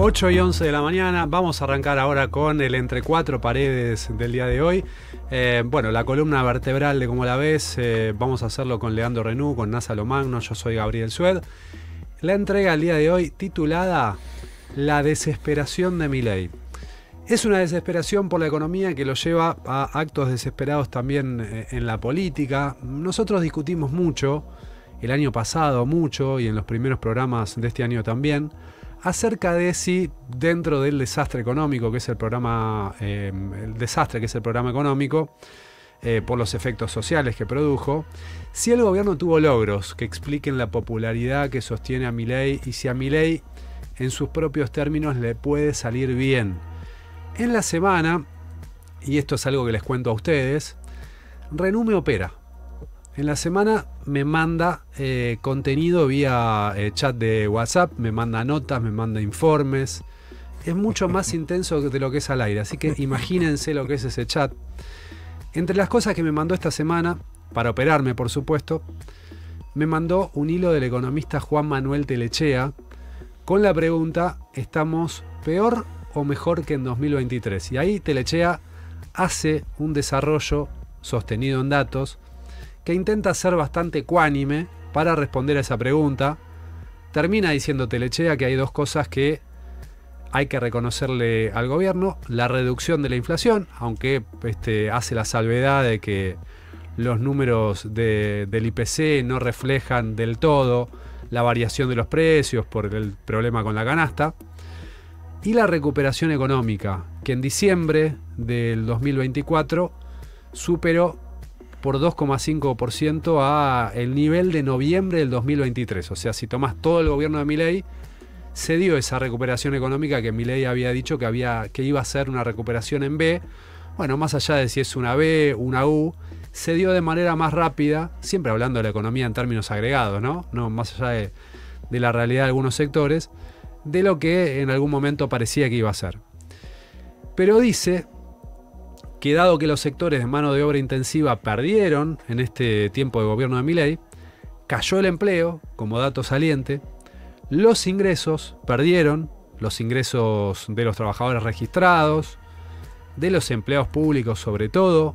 8:11 de la mañana, vamos a arrancar ahora con el Entre Cuatro Paredes del día de hoy. Bueno, la columna vertebral de Cómo la ves, vamos a hacerlo con Leandro Renú, con Nasa Lomagno, yo soy Gabriel Sued. La entrega del día de hoy titulada La desesperación de Milei. Es una desesperación por la economía que lo lleva a actos desesperados también en la política. Nosotros discutimos mucho, el año pasado mucho y en los primeros programas de este año también, acerca de si dentro del desastre económico, que es el programa, el desastre que es el programa económico, por los efectos sociales que produjo, si el gobierno tuvo logros que expliquen la popularidad que sostiene a Milei y si a Milei, en sus propios términos, le puede salir bien. En la semana, y esto es algo que les cuento a ustedes, Renú me opera. En la semana me manda contenido vía chat de WhatsApp, me manda notas, me manda informes. Es mucho más intenso de lo que es al aire, así que imagínense lo que es ese chat. Entre las cosas que me mandó esta semana, para operarme por supuesto, me mandó un hilo del economista Juan Manuel Telechea con la pregunta: ¿estamos peor o mejor que en 2023? Y ahí Telechea hace un desarrollo sostenido en datos que intenta ser bastante ecuánime para responder a esa pregunta. Termina diciendo Telechea que hay dos cosas que hay que reconocerle al gobierno: la reducción de la inflación, aunque hace la salvedad de que los números del IPC no reflejan del todo la variación de los precios por el problema con la canasta, y la recuperación económica, que en diciembre del 2024 superó por 2,5% a el nivel de noviembre del 2023. O sea, si tomás todo el gobierno de Milei, se dio esa recuperación económica que Milei había dicho que iba a ser una recuperación en V. Bueno, más allá de si es una B, una U, se dio de manera más rápida, siempre hablando de la economía en términos agregados, ¿no? No más allá de la realidad de algunos sectores, de lo que en algún momento parecía que iba a ser. Pero dice que dado que los sectores de mano de obra intensiva perdieron en este tiempo de gobierno de Milei, cayó el empleo como dato saliente, los ingresos perdieron, los ingresos de los trabajadores registrados, de los empleados públicos sobre todo,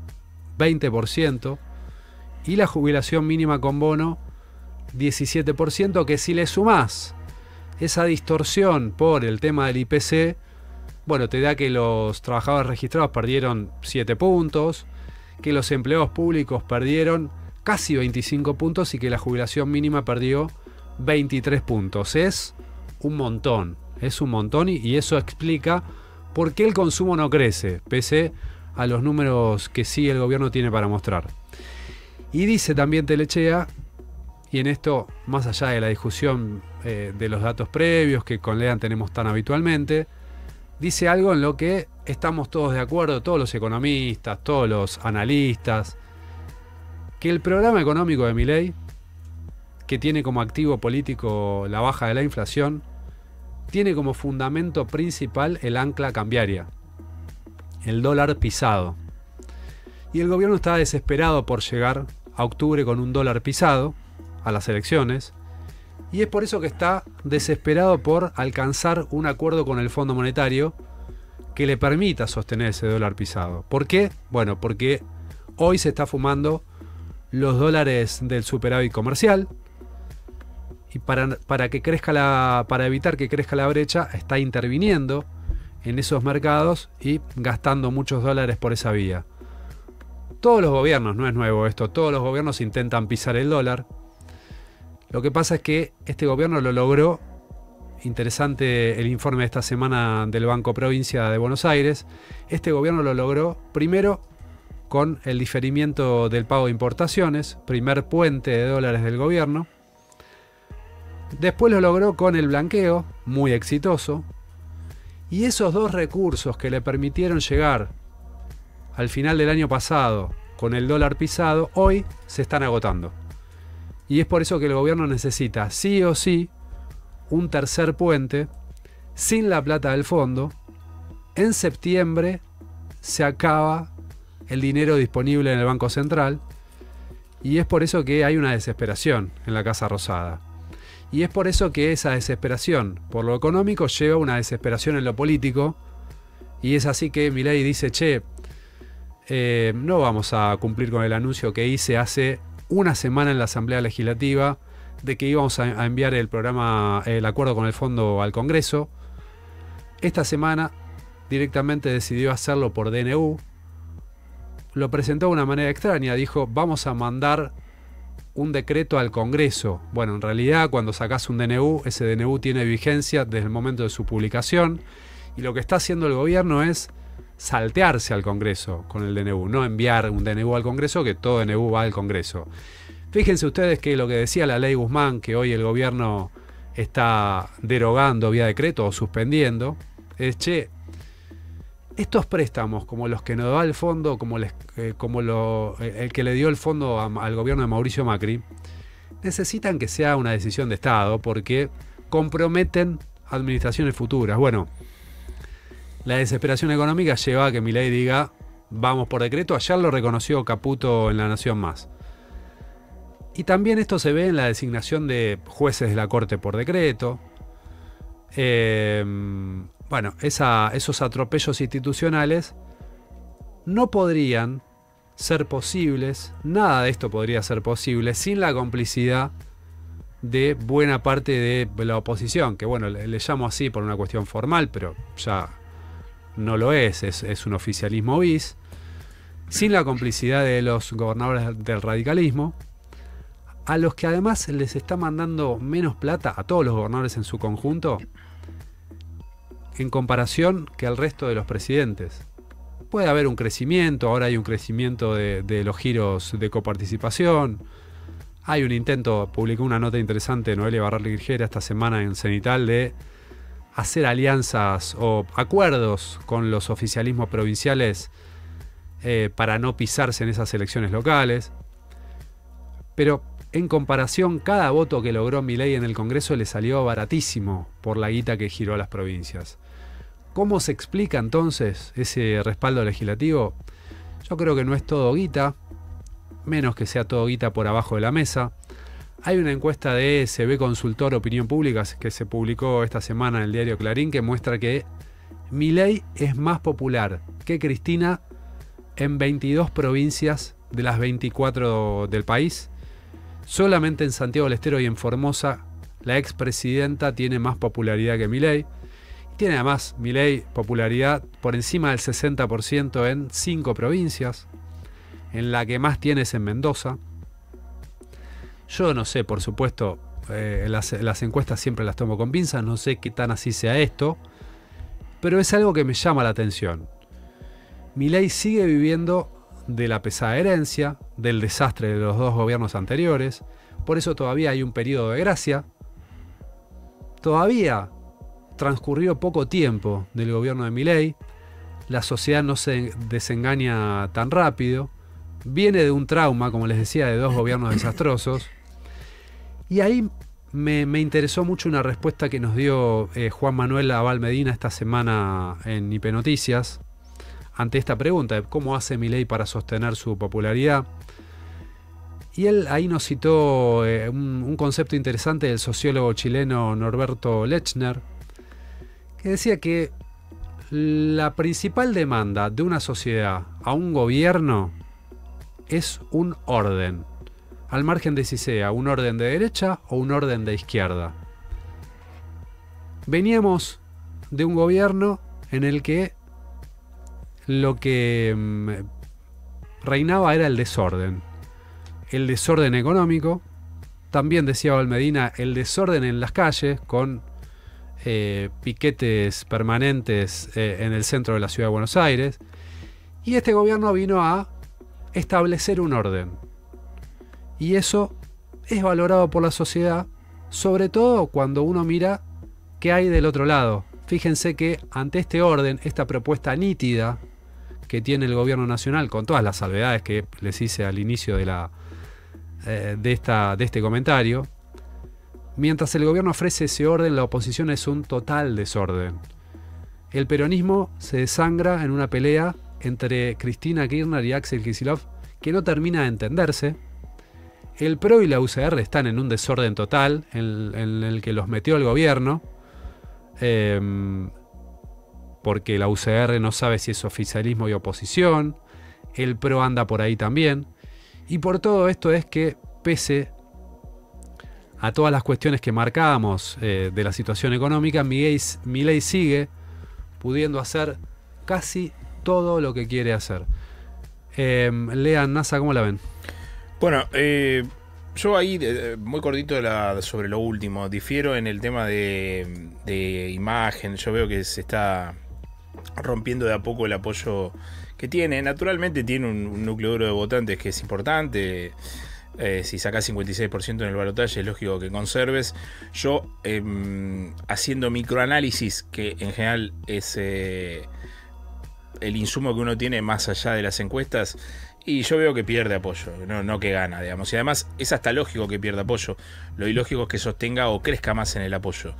20%, y la jubilación mínima con bono, 17%, que si le sumás esa distorsión por el tema del IPC, bueno, te da que los trabajadores registrados perdieron 7 puntos, que los empleados públicos perdieron casi 25 puntos y que la jubilación mínima perdió 23 puntos. Es un montón y eso explica por qué el consumo no crece, pese a los números que sí el gobierno tiene para mostrar. Y dice también Telechea, y en esto, más allá de la discusión de los datos previos que con Lean tenemos tan habitualmente, dice algo en lo que estamos todos de acuerdo, todos los economistas, todos los analistas, que el programa económico de Milei, que tiene como activo político la baja de la inflación, tiene como fundamento principal el ancla cambiaria, el dólar pisado. Y el gobierno está desesperado por llegar a octubre con un dólar pisado a las elecciones, y es por eso que está desesperado por alcanzar un acuerdo con el Fondo Monetario que le permita sostener ese dólar pisado. ¿Por qué? Bueno, porque hoy se está fumando los dólares del superávit comercial, y para evitar que crezca la brecha, está interviniendo en esos mercados y gastando muchos dólares por esa vía. Todos los gobiernos, no es nuevo esto, todos los gobiernos intentan pisar el dólar. Lo que pasa es que este gobierno lo logró. Interesante el informe de esta semana del Banco Provincia de Buenos Aires. Este gobierno lo logró primero con el diferimiento del pago de importaciones, primer puente de dólares del gobierno. Después lo logró con el blanqueo, muy exitoso. Y esos dos recursos que le permitieron llegar al final del año pasado con el dólar pisado, hoy se están agotando. Y es por eso que el gobierno necesita sí o sí un tercer puente sin la plata del fondo. En septiembre se acaba el dinero disponible en el Banco Central y es por eso que hay una desesperación en la Casa Rosada. Y es por eso que esa desesperación por lo económico lleva a una desesperación en lo político. Y es así que Milei dice, che, no vamos a cumplir con el anuncio que hice hace una semana en la Asamblea Legislativa de que íbamos a enviar el acuerdo con el fondo al Congreso. Esta semana directamente decidió hacerlo por DNU. Lo presentó de una manera extraña. Dijo, vamos a mandar un decreto al Congreso. Bueno, en realidad cuando sacás un DNU, ese DNU tiene vigencia desde el momento de su publicación. Y lo que está haciendo el gobierno es saltearse al Congreso con el DNU. No enviar un DNU al Congreso, que todo DNU va al Congreso. Fíjense ustedes que lo que decía la ley Guzmán, que hoy el gobierno está derogando vía decreto o suspendiendo, es, che, estos préstamos, como los que nos da el fondo, como el que le dio el fondo al gobierno de Mauricio Macri, necesitan que sea una decisión de Estado porque comprometen administraciones futuras. Bueno, la desesperación económica lleva a que Milei diga, vamos por decreto. Ayer lo reconoció Caputo en La Nación Más. Y también esto se ve en la designación de jueces de la Corte por decreto. Bueno, esos atropellos institucionales no podrían ser posibles, nada de esto podría ser posible sin la complicidad de buena parte de la oposición, que bueno, le llamo así por una cuestión formal, pero ya no lo es un oficialismo bis, sin la complicidad de los gobernadores del radicalismo, a los que además les está mandando menos plata a todos los gobernadores en su conjunto, en comparación que al resto de los presidentes. Puede haber un crecimiento, ahora hay un crecimiento de los giros de coparticipación. Hay un intento, publicó una nota interesante Noelia Barral Girgera esta semana en Cenital, de hacer alianzas o acuerdos con los oficialismos provinciales para no pisarse en esas elecciones locales. Pero en comparación, cada voto que logró Milei en el Congreso le salió baratísimo por la guita que giró a las provincias. ¿Cómo se explica entonces ese respaldo legislativo? Yo creo que no es todo guita, menos que sea todo guita por abajo de la mesa. Hay una encuesta de SB Consultor Opinión Pública que se publicó esta semana en el diario Clarín que muestra que Milei es más popular que Cristina en 22 provincias de las 24 del país. Solamente en Santiago del Estero y en Formosa la expresidenta tiene más popularidad que Milei. Tiene además Milei popularidad por encima del 60% en 5 provincias. En la que más tiene es en Mendoza. Yo no sé, por supuesto, las encuestas siempre las tomo con pinzas, no sé qué tan así sea esto, pero es algo que me llama la atención. Milei sigue viviendo de la pesada herencia, del desastre de los dos gobiernos anteriores, por eso todavía hay un periodo de gracia. Todavía transcurrió poco tiempo del gobierno de Milei, la sociedad no se desengaña tan rápido, viene de un trauma, como les decía, de dos gobiernos desastrosos. Y ahí me interesó mucho una respuesta que nos dio Juan Manuel Abal Medina esta semana en IP Noticias, ante esta pregunta de cómo hace Milei para sostener su popularidad. Y él ahí nos citó un concepto interesante del sociólogo chileno Norberto Lechner, que decía que la principal demanda de una sociedad a un gobierno es un orden, al margen de si sea un orden de derecha o un orden de izquierda. Veníamos de un gobierno en el que lo que reinaba era el desorden económico, también decía Valmedina, el desorden en las calles con piquetes permanentes en el centro de la ciudad de Buenos Aires, y este gobierno vino a establecer un orden, y eso es valorado por la sociedad, sobre todo cuando uno mira qué hay del otro lado. Fíjense que ante este orden, esta propuesta nítida que tiene el gobierno nacional, con todas las salvedades que les hice al inicio de este comentario, mientras el gobierno ofrece ese orden, la oposición es un total desorden. El peronismo se desangra en una pelea entre Cristina Kirchner y Axel Kicillof que no termina de entenderse. El PRO y la UCR están en un desorden total en el que los metió el gobierno, porque la UCR no sabe si es oficialismo y oposición, el PRO anda por ahí también, y por todo esto es que, pese a todas las cuestiones que marcábamos de la situación económica, Milei sigue pudiendo hacer casi todo lo que quiere hacer. Lean, NASA, ¿cómo la ven? Bueno, yo ahí, muy cortito sobre lo último, difiero en el tema de imagen. Yo veo que se está rompiendo de a poco el apoyo que tiene. Naturalmente tiene un núcleo duro de votantes que es importante. Si sacás 56% en el balotaje, es lógico que conserves. Yo, haciendo microanálisis, que en general es el insumo que uno tiene más allá de las encuestas, y yo veo que pierde apoyo, no que gana, digamos. Y además es hasta lógico que pierda apoyo. Lo ilógico es que sostenga o crezca más en el apoyo.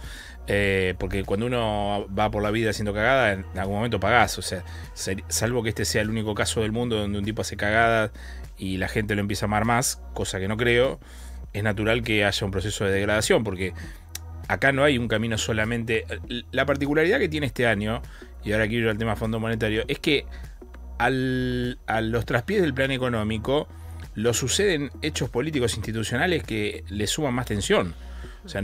Porque cuando uno va por la vida haciendo cagada, en algún momento pagás. O sea, salvo que este sea el único caso del mundo donde un tipo hace cagada y la gente lo empieza a amar más, cosa que no creo, es natural que haya un proceso de degradación, porque acá no hay un camino solamente. La particularidad que tiene este año, y ahora quiero ir al tema Fondo Monetario, es que a los traspiés del plan económico lo suceden hechos políticos institucionales que le suman más tensión. O sea,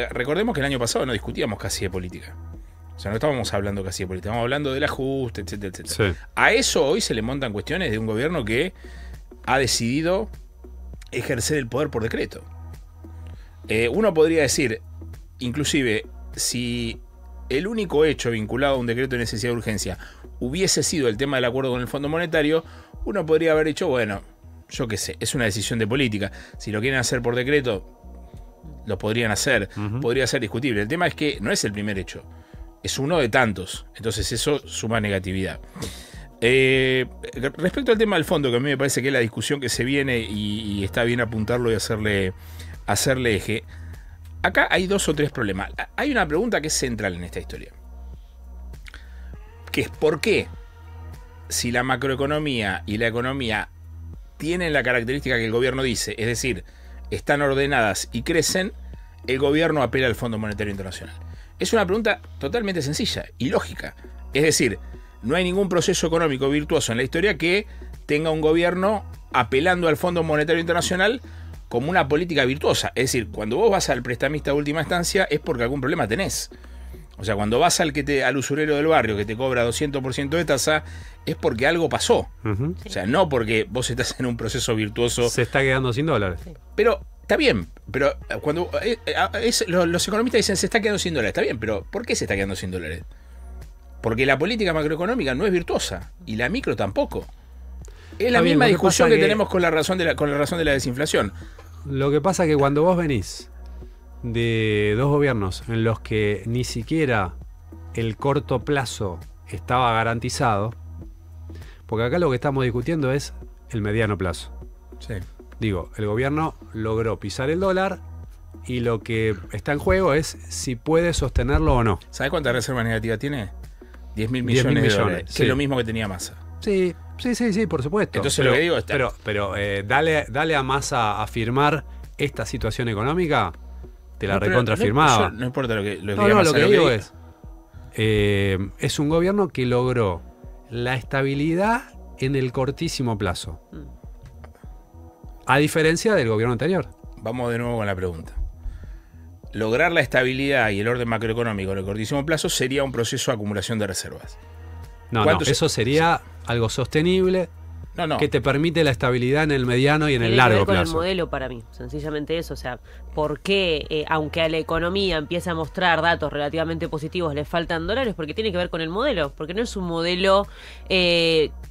recordemos que el año pasado no discutíamos casi de política. O sea, no estábamos hablando casi de política, estábamos hablando del ajuste, etcétera, etcétera. Sí. A eso hoy se le montan cuestiones de un gobierno que ha decidido ejercer el poder por decreto. Uno podría decir, inclusive, si el único hecho vinculado a un decreto de necesidad de urgencia hubiese sido el tema del acuerdo con el Fondo Monetario, uno podría haber dicho, bueno, yo qué sé, es una decisión de política. Si lo quieren hacer por decreto, lo podrían hacer, podría ser discutible. El tema es que no es el primer hecho, es uno de tantos. Entonces eso suma negatividad. Respecto al tema del fondo, que a mí me parece que es la discusión que se viene y está bien apuntarlo y hacerle eje. Acá hay dos o tres problemas. Hay una pregunta que es central en esta historia, que es ¿por qué, si la macroeconomía y la economía tienen la característica que el gobierno dice, es decir, están ordenadas y crecen, el gobierno apela al Fondo Monetario Internacional? Es una pregunta totalmente sencilla y lógica. Es decir, no hay ningún proceso económico virtuoso en la historia que tenga un gobierno apelando al Fondo Monetario Internacional como una política virtuosa. Es decir, cuando vos vas al prestamista de última instancia es porque algún problema tenés. O sea, cuando vas al usurero del barrio que te cobra 200% de tasa, es porque algo pasó. O sea, no porque vos estás en un proceso virtuoso. Se está quedando sin dólares. Pero está bien, pero cuando los economistas dicen se está quedando sin dólares, está bien, pero ¿por qué se está quedando sin dólares? Porque la política macroeconómica no es virtuosa y la micro tampoco. Es la misma discusión que tenemos con la razón de la desinflación. Lo que pasa es que cuando vos venís de dos gobiernos en los que ni siquiera el corto plazo estaba garantizado, porque acá lo que estamos discutiendo es el mediano plazo. Sí. Digo, el gobierno logró pisar el dólar y lo que está en juego es si puede sostenerlo o no. ¿Sabés cuánta reserva negativa tiene? 10.000 millones de dólares, sí. Que es lo mismo que tenía Massa. Sí, por supuesto. Entonces lo que digo está. Pero dale a Massa a firmar esta situación económica, te la recontrafirmaba. No importa lo que lo que digo es un gobierno que logró la estabilidad en el cortísimo plazo. A diferencia del gobierno anterior. Vamos de nuevo con la pregunta. Lograr la estabilidad y el orden macroeconómico en el cortísimo plazo sería un proceso de acumulación de reservas. No, eso sería algo sostenible, que te permite la estabilidad en el mediano y en el largo plazo. Tiene que ver con el modelo para mí, sencillamente eso. O sea, ¿por qué, aunque a la economía empiece a mostrar datos relativamente positivos, le faltan dólares? Porque tiene que ver con el modelo. Porque no es un modelo,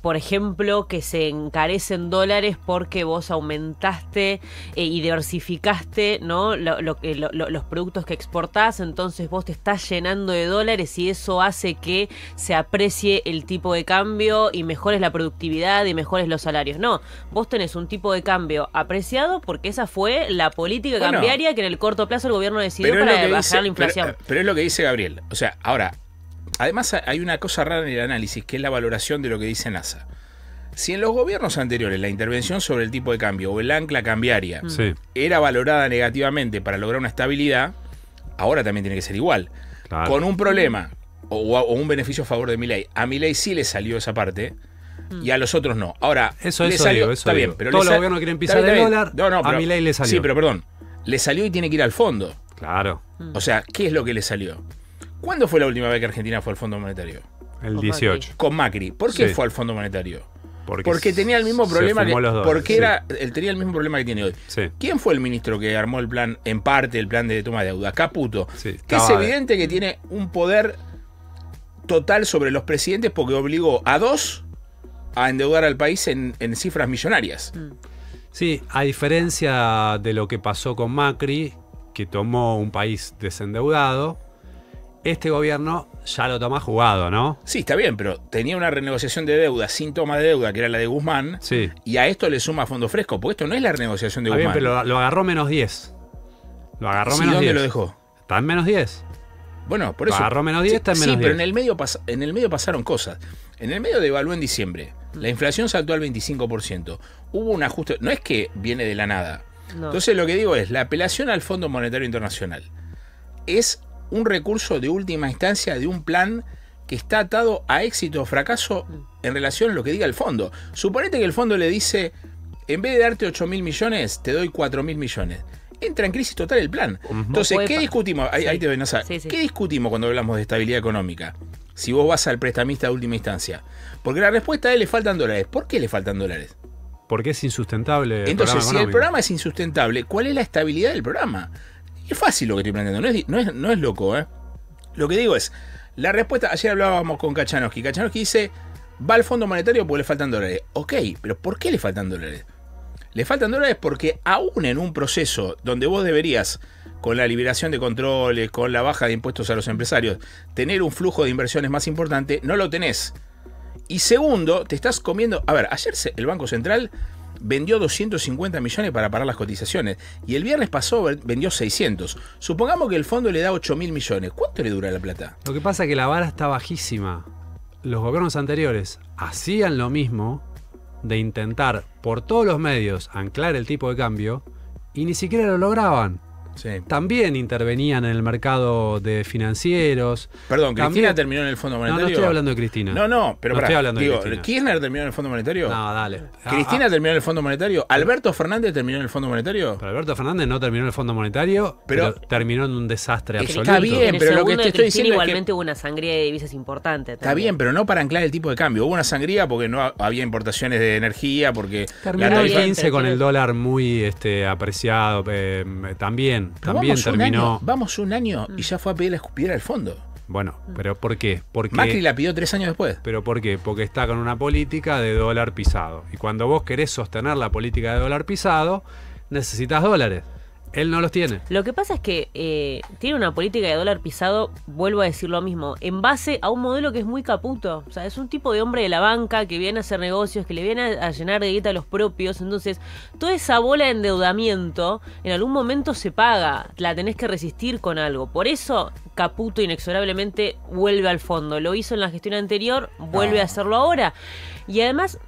por ejemplo, que se encarecen dólares porque vos aumentaste y diversificaste, ¿no? Los productos que exportás, entonces vos te estás llenando de dólares y eso hace que se aprecie el tipo de cambio y mejores la productividad y mejores los salarios. No, vos tenés un tipo de cambio apreciado porque esa fue la política cambiaria que en el corto plazo el gobierno decidió para bajar la inflación. Pero es lo que dice Gabriel. O sea, ahora, además hay una cosa rara en el análisis, que es la valoración de lo que dice NASA. Si en los gobiernos anteriores la intervención sobre el tipo de cambio o el ancla cambiaria Sí, era valorada negativamente para lograr una estabilidad, ahora también tiene que ser igual. claro. Con un problema o un beneficio a favor de Milei. A Milei sí le salió esa parte y a los otros no. Ahora, Eso le salió, digo, está digo. bien, pero Todos le los sal- gobiernos quieren está pisar bien, el está bien. dólar, a pero- Milei le salió. Sí, pero perdón, le salió y tiene que ir al fondo. Claro, O sea, ¿qué es lo que le salió? ¿Cuándo fue la última vez que Argentina fue al Fondo Monetario? el Con 18. Con Macri. ¿Por qué Sí. fue al Fondo Monetario? Porque Porque tenía el mismo se problema fumó que. los dólares, Porque sí. él tenía el mismo problema que tiene hoy. Sí. ¿Quién fue el ministro que armó el plan, en parte, el plan de toma de deuda? Caputo. Sí, que es estaba- evidente que tiene un poder total sobre los presidentes porque obligó a dos a endeudar al país en cifras millonarias. Sí, a diferencia de lo que pasó con Macri, que tomó un país desendeudado, este gobierno ya lo toma jugado, ¿no? Sí, está bien, pero tenía una renegociación de deuda sin toma de deuda, que era la de Guzmán, Sí. y a esto le suma fondo fresco, porque esto no es la renegociación de Está bien, Guzmán. pero lo agarró menos 10. Lo agarró Sí, menos ¿dónde 10. lo dejó? Está en menos 10. Bueno, por Lo eso. agarró menos 10, está en menos Sí, pero 10. en el medio pasaron cosas. En el medio devaluó en diciembre. La inflación saltó al 25%. Hubo un ajuste. No es que viene de la nada. No. Entonces lo que digo es, la apelación al Fondo Monetario Internacional es un recurso de última instancia de un plan que está atado a éxito o fracaso en relación a lo que diga el fondo. Suponete que el fondo le dice, en vez de darte 8.000 millones, te doy 4.000 millones. Entra en crisis total el plan. Entonces, Puede ¿qué pa- discutimos? Ahí, Sí. ahí te ven, Sí, sí. ¿Qué discutimos cuando hablamos de estabilidad económica? Si vos vas al prestamista de última instancia. Porque la respuesta es, le faltan dólares. ¿Por qué le faltan dólares? Porque es insustentable. Entonces, si el económico. programa es insustentable, ¿cuál es la estabilidad del programa? Es fácil lo que estoy planteando, no es loco, ¿eh? Lo que digo es, la respuesta, ayer hablábamos con Kachanowski. Kachanowski dice, va al Fondo Monetario porque le faltan dólares. Ok, pero ¿por qué le faltan dólares? Le faltan dólares porque aún en un proceso donde vos deberías, con la liberación de controles, con la baja de impuestos a los empresarios, tener un flujo de inversiones más importante, no lo tenés. Y segundo, te estás comiendo... A ver, ayer el Banco Central vendió 250 millones para parar las cotizaciones. Y el viernes pasó vendió 600. Supongamos que el fondo le da 8.000 millones. ¿Cuánto le dura la plata? Lo que pasa es que la vara está bajísima. Los gobiernos anteriores hacían lo mismo de intentar por todos los medios anclar el tipo de cambio y ni siquiera lo lograban. Sí. También intervenían en el mercado de financieros. Perdón, ¿Cristina También- terminó en el Fondo No, Monetario? no estoy hablando de Cristina. No, pero No pará, estoy hablando de digo, Cristina. ¿Kirchner terminó en el Fondo Monetario? No, dale. ¿Cristina terminó en el Fondo Monetario? ¿Alberto Fernández terminó en el Fondo Monetario? Pero Alberto Fernández no terminó en el Fondo Monetario, pero, Pero- terminó en un desastre Está absoluto. bien, En el pero lo que segundo te de estoy Cristina diciendo es que- igualmente hubo una sangría de divisas importante. Está bien, pero no para anclar el tipo de cambio. Hubo una sangría porque no había importaciones de energía, porque Terminó la el tarifa... bien, 15 pero con quiero- el dólar muy también Pero también vamos terminó. Vamos un año y ya fue a pedir la escupidera al fondo. Bueno, pero ¿por qué? Porque Macri la pidió 3 años después. ¿Pero por qué? Porque está con una política de dólar pisado. Y cuando vos querés sostener la política de dólar pisado, necesitas dólares. Él no los tiene. Lo que pasa es que tiene una política de dólar pisado, vuelvo a decir lo mismo, en base a un modelo que es muy Caputo. O sea, es un tipo de hombre de la banca que viene a hacer negocios, que le viene a llenar de guita a los propios. Entonces, toda esa bola de endeudamiento en algún momento se paga. La tenés que resistir con algo. Por eso, Caputo inexorablemente vuelve al fondo. Lo hizo en la gestión anterior, vuelve a hacerlo ahora. Y además...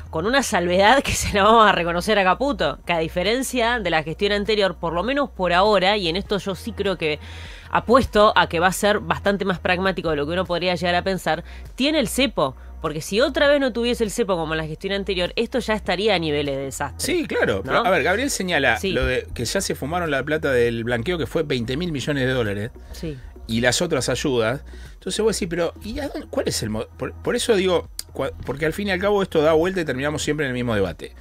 con una salvedad que se la vamos a reconocer a Caputo, que a diferencia de la gestión anterior, por lo menos por ahora, y en esto yo sí creo que apuesto a que va a ser bastante más pragmático de lo que uno podría llegar a pensar, tiene el cepo. Porque si otra vez no tuviese el cepo como en la gestión anterior, esto ya estaría a niveles de desastre. Sí, claro. ¿No? Pero, a ver, Gabriel señala Sí. lo de que ya se fumaron la plata del blanqueo, que fue 20.000 millones de dólares, Sí. y las otras ayudas. Entonces vos decís, pero ¿y a dónde, cuál es el por eso digo, porque al fin y al cabo esto da vuelta y terminamos siempre en el mismo debate.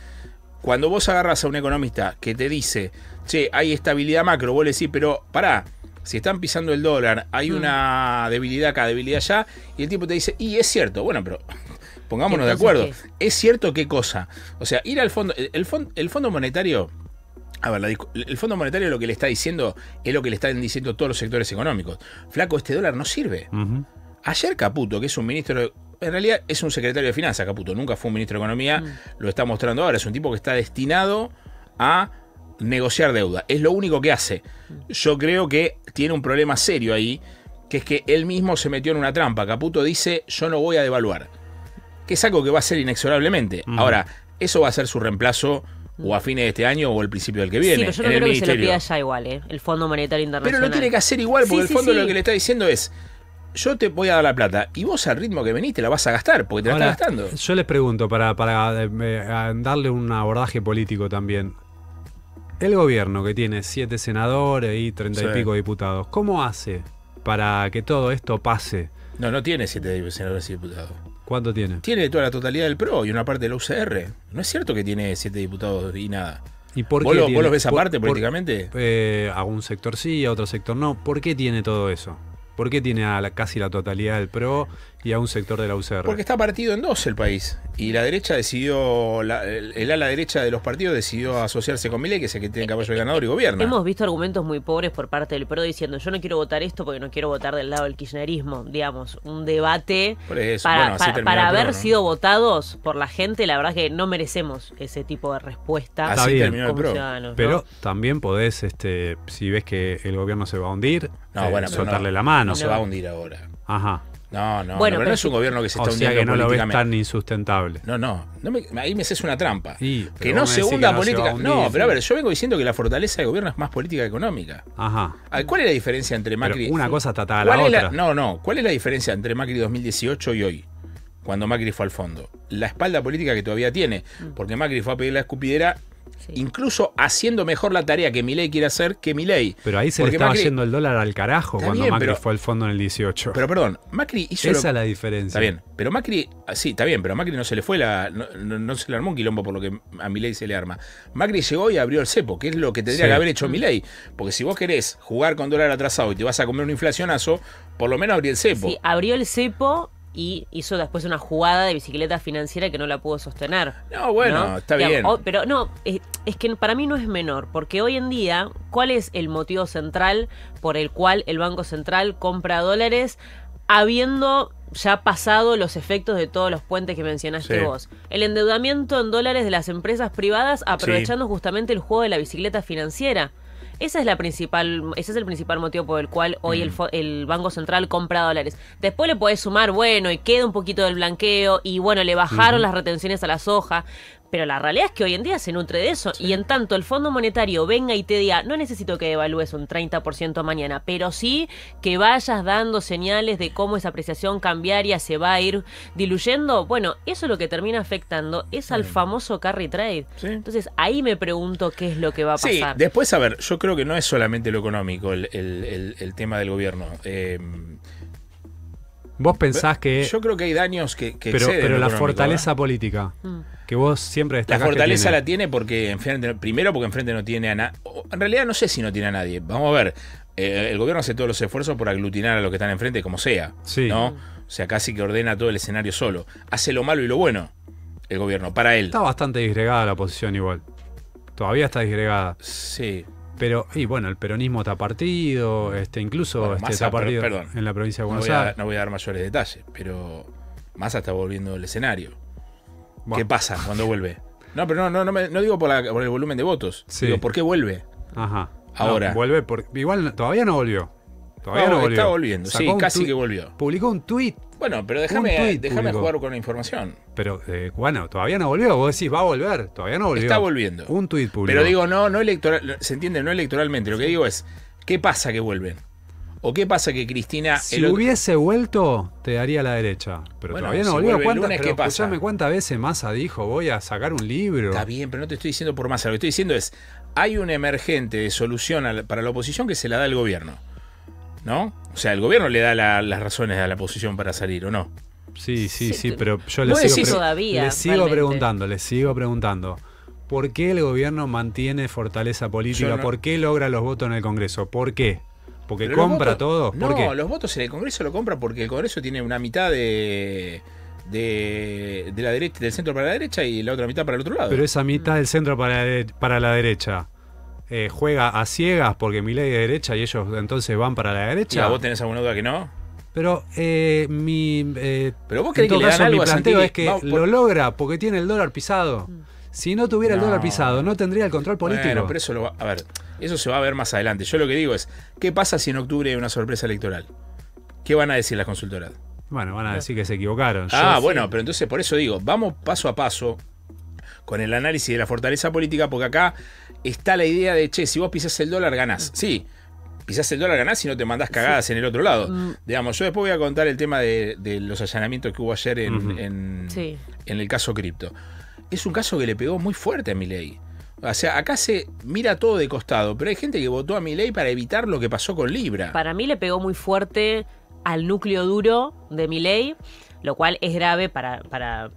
Cuando vos agarras a un economista que te dice, che, hay estabilidad macro, vos le decís, pero pará, si están pisando el dólar, hay una debilidad acá, debilidad allá, y el tipo te dice, y es cierto, bueno, pero pongámonos de Entonces, acuerdo. ¿Es cierto qué cosa? O sea, ir al fondo, el fondo monetario, a ver, el Fondo Monetario lo que le está diciendo es lo que le están diciendo todos los sectores económicos. Flaco, este dólar no sirve. Ujú. Ayer Caputo, que es un ministro, en realidad es un secretario de Finanzas, Caputo, nunca fue un ministro de Economía, lo está mostrando ahora, es un tipo que está destinado a negociar deuda, es lo único que hace. Yo creo que tiene un problema serio ahí, que es que él mismo se metió en una trampa. Caputo dice, yo no voy a devaluar. que es algo que va a ser inexorablemente. Ahora, eso va a ser su reemplazo o a fines de este año o al principio del que viene. Sí, pero yo no en el creo que se lo ministerio. pida ya igual, el Fondo Monetario Internacional. Pero lo tiene que hacer igual, porque Sí, el fondo sí. lo que le está diciendo es: yo te voy a dar la plata y vos al ritmo que venís te la vas a gastar, porque te la Ahora, estás gastando. yo les pregunto, para darle un abordaje político también. El gobierno, que tiene 7 senadores y 30 y Sí. pico diputados, ¿cómo hace para que todo esto pase? No tiene 7 senadores y diputados. ¿Cuánto tiene? Tiene toda la totalidad del PRO y una parte de la UCR. No es cierto que tiene 7 diputados y nada. ¿Y por ¿Vos qué lo tiene- ves por- aparte por- políticamente? A un sector sí, a otro sector no. ¿Por qué tiene todo eso? ¿Por qué tiene a casi la totalidad del PRO y a un sector de la UCR? Porque está partido en dos el país. Y la derecha decidió, el ala derecha de los partidos decidió asociarse con Milei, que es el que tiene caballo de ganador y gobierna. Hemos visto argumentos muy pobres por parte del PRO diciendo yo no quiero votar esto porque no quiero votar del lado del kirchnerismo. Digamos, un debate Por eso, para, bueno, así para- terminó para el PRO, haber ¿no? sido votados por la gente. La verdad que no merecemos ese tipo de respuesta Está Así bien. terminó el como PRO. ciudadanos, ¿no? Pero también podés, si ves que el gobierno se va a hundir, No, bueno, pero soltarle no, la mano. No se va a hundir ahora. Ajá. No, Bueno, pero pero no es un sí. gobierno que se O está sea hundiendo que no lo ves políticamente. tan insustentable. No ahí me haces una trampa. Y, pero Que no vos me se decís hunda que no se va política. a hundir. No, pero a ver, yo vengo diciendo que la fortaleza del gobierno es más política que económica. Ajá. A ver, ¿cuál es la diferencia entre Pero Macri? una cosa está atada a la ¿Cuál es otra. ¿Cuál es la diferencia entre Macri 2018 y hoy? Cuando Macri fue al fondo. La espalda política que todavía tiene. Porque Macri fue a pedir la escupidera, Sí. incluso haciendo mejor la tarea que Milei quiere hacer que Milei. Pero ahí se Porque le estaba Macri- yendo el dólar al carajo Está cuando bien, Macri pero- fue al fondo en el 18. Pero perdón, Macri hizo Esa es la diferencia. Está bien, pero Macri, sí, está bien, pero a Macri no se le fue no se le armó un quilombo por lo que a Milei se le arma. Macri llegó y abrió el cepo, que es lo que tendría Sí. que haber hecho Milei. Porque si vos querés jugar con dólar atrasado y te vas a comer un inflacionazo, por lo menos abrí el cepo. Sí, abrió el cepo y hizo después una jugada de bicicleta financiera que no la pudo sostener. No, bueno, está bien. Pero no, es que para mí no es menor, porque hoy en día, ¿cuál es el motivo central por el cual el Banco Central compra dólares habiendo ya pasado los efectos de todos los puentes que mencionaste Sí. vos? El endeudamiento en dólares de las empresas privadas aprovechando justamente el juego de la bicicleta financiera. Ese es el principal motivo por el cual hoy el Banco Central compra dólares. Después le podés sumar, bueno, y queda un poquito del blanqueo, y bueno, le bajaron las retenciones a la soja. Pero la realidad es que hoy en día se nutre de eso. Y en tanto el Fondo Monetario venga y te diga, no necesito que devalúes un 30% mañana, pero sí que vayas dando señales de cómo esa apreciación cambiaria se va a ir diluyendo. Bueno, eso lo que termina afectando es al famoso carry trade. Sí. Entonces ahí me pregunto qué es lo que va a Sí, pasar. después, a ver, yo creo que no es solamente lo económico el tema del gobierno. Vos pensás que... Yo creo que hay daños que pero exceden lo la económico, fortaleza política, que vos siempre La destacás fortaleza que tiene. la tiene porque primero porque enfrente no tiene a nadie. En realidad no sé si no tiene a nadie. Vamos a ver. El gobierno hace todos los esfuerzos por aglutinar a los que están enfrente como sea. Sí. ¿No? O sea, casi que ordena todo el escenario solo. Hace lo malo y lo bueno el gobierno, para él. Está bastante disgregada la oposición igual. Todavía está disgregada. Sí. Pero, y bueno, el peronismo está partido, incluso Bueno, está Massa, partido perdón. en la provincia de No Buenos voy, Aires. no voy a dar mayores detalles, pero Massa está volviendo el escenario. Bueno. ¿Qué pasa cuando vuelve? No, pero no digo por el volumen de votos. Sí. Digo, ¿por qué vuelve? Ajá. Ahora. No, vuelve igual todavía no volvió. Todavía no volvió. Está volviendo, Sacó sí, un casi tuit- que volvió. Publicó un tuit, Bueno, pero Un déjame tuit jugar publicó. con la información. pero bueno, todavía no volvió. Vos decís, va a volver. Todavía no volvió. Está volviendo. Un tuit publicó. Pero digo, no electoral, se entiende, no electoralmente. Lo que digo es, ¿qué pasa que vuelven? ¿O qué pasa que Cristina... Si hubiese vuelto, te daría la derecha. Pero Bueno, todavía no si volvió. vuelve el lunes, Pero ¿qué pasa? escuchame, ¿cuántas veces Massa dijo, voy a sacar un libro? Está bien, pero no te estoy diciendo por más. Lo que estoy diciendo es, hay una emergente de solución para la oposición que se la da el gobierno. ¿No? O sea, el gobierno le da las razones a la oposición para salir, ¿o no? Sí, pero yo Vos les decís sigo, todavía, les sigo realmente. preguntando. ¿Por qué el gobierno mantiene fortaleza política? Yo no- ¿Por qué logra los votos en el Congreso? ¿Por qué? ¿Porque Pero los compra votos- todo? ¿Por No, qué? los votos en el Congreso lo compra porque el Congreso tiene una mitad de la derecha, del centro para la derecha y la otra mitad para el otro lado. Pero esa mitad del centro para la derecha juega a ciegas porque Milei es de derecha y ellos entonces van para la Ya, derecha. ¿vos tenés alguna duda que no? Pero Pero vos en creés todo que le dan caso, mi algo a planteo Santilli. es que Vamos, lo logra porque tiene el dólar pisado. Si no tuviera el No. dólar pisado, no tendría el control político. Bueno, pero eso a ver, eso se va a ver más adelante. Yo lo que digo es, ¿qué pasa si en octubre hay una sorpresa electoral? ¿Qué van a decir las consultoras? Bueno, van a decir que se equivocaron. Bueno, pero entonces por eso digo, vamos paso a paso con el análisis de la fortaleza política, porque acá está la idea de, che, si vos pisás el dólar, ganás. Sí, pisás el dólar, ganás y no te mandás cagadas en el otro lado. Digamos, yo después voy a contar el tema de los allanamientos que hubo ayer en el caso cripto. Es un caso que le pegó muy fuerte a Milei. O sea, acá se mira todo de costado, pero hay gente que votó a Milei para evitar lo que pasó con Libra. Para mí le pegó muy fuerte al núcleo duro de Milei, lo cual es grave para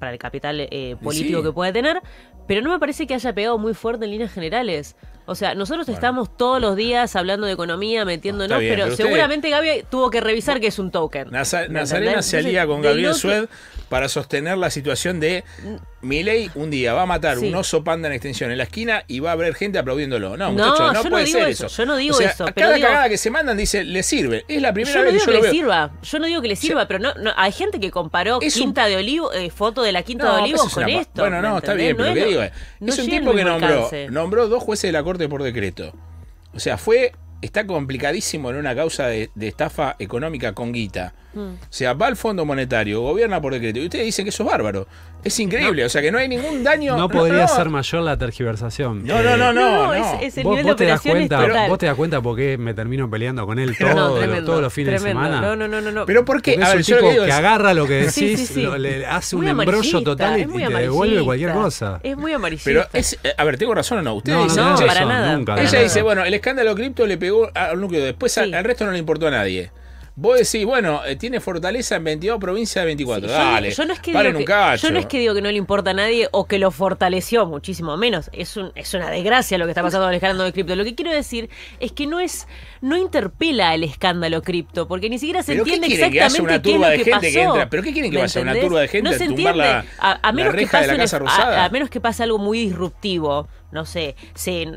el capital político que puede tener, pero no me parece que haya pegado muy fuerte en líneas generales. O sea, nosotros estamos todos los días hablando de economía, metiéndonos, bien, pero seguramente Gaby tuvo que revisar que es un token. Nazarena se alía con Gabriel Sued para sostener la situación de Milei un día va a matar un oso panda en extensión en la esquina y va a haber gente aplaudiéndolo. No, muchachos, no puede ser eso. Yo no digo eso. Cada cagada que se mandan dice, le sirve. Es la primera vez que yo lo veo. Yo no digo que le sirva, pero no, hay gente que comparó Quinta de Olivo, foto de la Quinta de Olivos con esto. Bueno, no, está bien, pero lo que digo es un tipo que nombró 2 jueces de la Corte por decreto. O sea, está complicadísimo en una causa de estafa económica con guita. O sea, va al Fondo Monetario, gobierna por decreto. Y ustedes dicen que eso es bárbaro. Es increíble, o sea, que no hay ningún daño. No podría ser mayor la tergiversación. No. Es el nivel de operaciones total. ¿Vos te das cuenta por qué me termino peleando con él todos los fines de semana? No. ¿Pero por qué? Porque es un tipo que agarra lo que decís, le hace un embrollo total y te devuelve cualquier cosa. Es muy amarillista. Pero a ver, ¿tengo razón o no? Ustedes dicen, no, para nada. Ella dice, bueno, el escándalo cripto le pegó al núcleo, después al resto no le importó a nadie. Vos decís, bueno, tiene fortaleza en 22 provincias de 24. Dale, yo no es que paren un cacho. Yo no es que digo que no le importa a nadie o que lo fortaleció, muchísimo menos. Es una desgracia lo que está pasando con el escándalo de cripto. Lo que quiero decir es que no interpela el escándalo cripto, porque ni siquiera se entiende exactamente qué es lo que pasó. ¿Pero qué quieren que vaya una turba de gente no se a tumbar la reja de la Casa Rosada? A menos que pase algo muy disruptivo. No sé,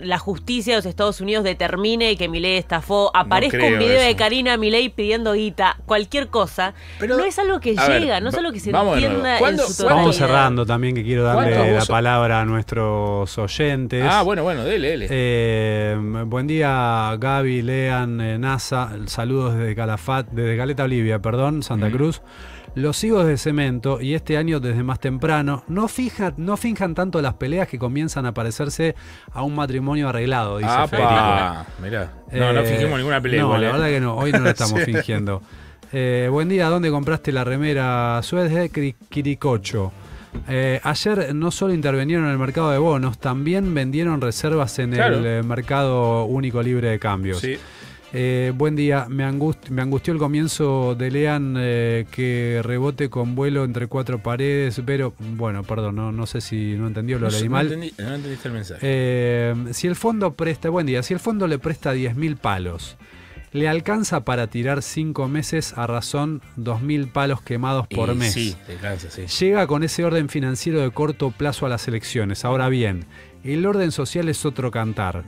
la justicia de los Estados Unidos determine que Milei estafó, aparezca un video de Karina Milei pidiendo guita, cualquier cosa, pero no es algo que llega, no es algo que se entienda en su totalidad. Vamos cerrando también, que quiero darle la palabra a nuestros oyentes. Bueno, dele. Buen día, Gaby, Lean, NASA, saludos desde Caleta, Olivia, Santa Cruz. Los higos de cemento, y este año desde más temprano, no finjan tanto las peleas que comienzan a parecerse a un matrimonio arreglado, dice Federico. Mirá, no fingimos ninguna pelea. No, la verdad que no, hoy no la estamos fingiendo. Buen día, ¿dónde compraste la remera Suez de Quiricocho? Ayer no solo intervinieron en el mercado de bonos, también vendieron reservas en el mercado único libre de cambios. Sí. Buen día, me angustió el comienzo de Lean que rebote con vuelo entre 4 paredes, pero bueno, perdón, no sé si no entendió, lo leí mal. No entendiste el mensaje. Si el fondo le presta 10.000 palos, le alcanza para tirar 5 meses a razón 2.000 palos quemados por mes. Sí, te alcanza, sí. Llega con ese orden financiero de corto plazo a las elecciones. Ahora bien, el orden social es otro cantar.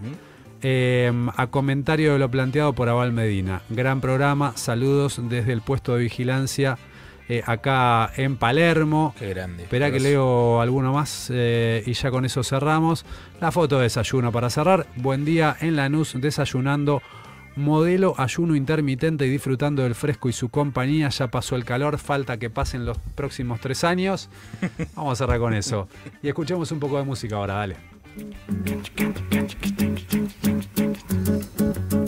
A comentario de lo planteado por Abal Medina. Gran programa, saludos desde el puesto de vigilancia acá en Palermo. Qué grande. Esperá que leo alguno más y ya con eso cerramos. La foto de desayuno para cerrar. Buen día en Lanús, desayunando. Modelo ayuno intermitente y disfrutando del fresco y su compañía. Ya pasó el calor, falta que pasen los próximos 3 años. Vamos a cerrar con eso. Y escuchemos un poco de música ahora, dale.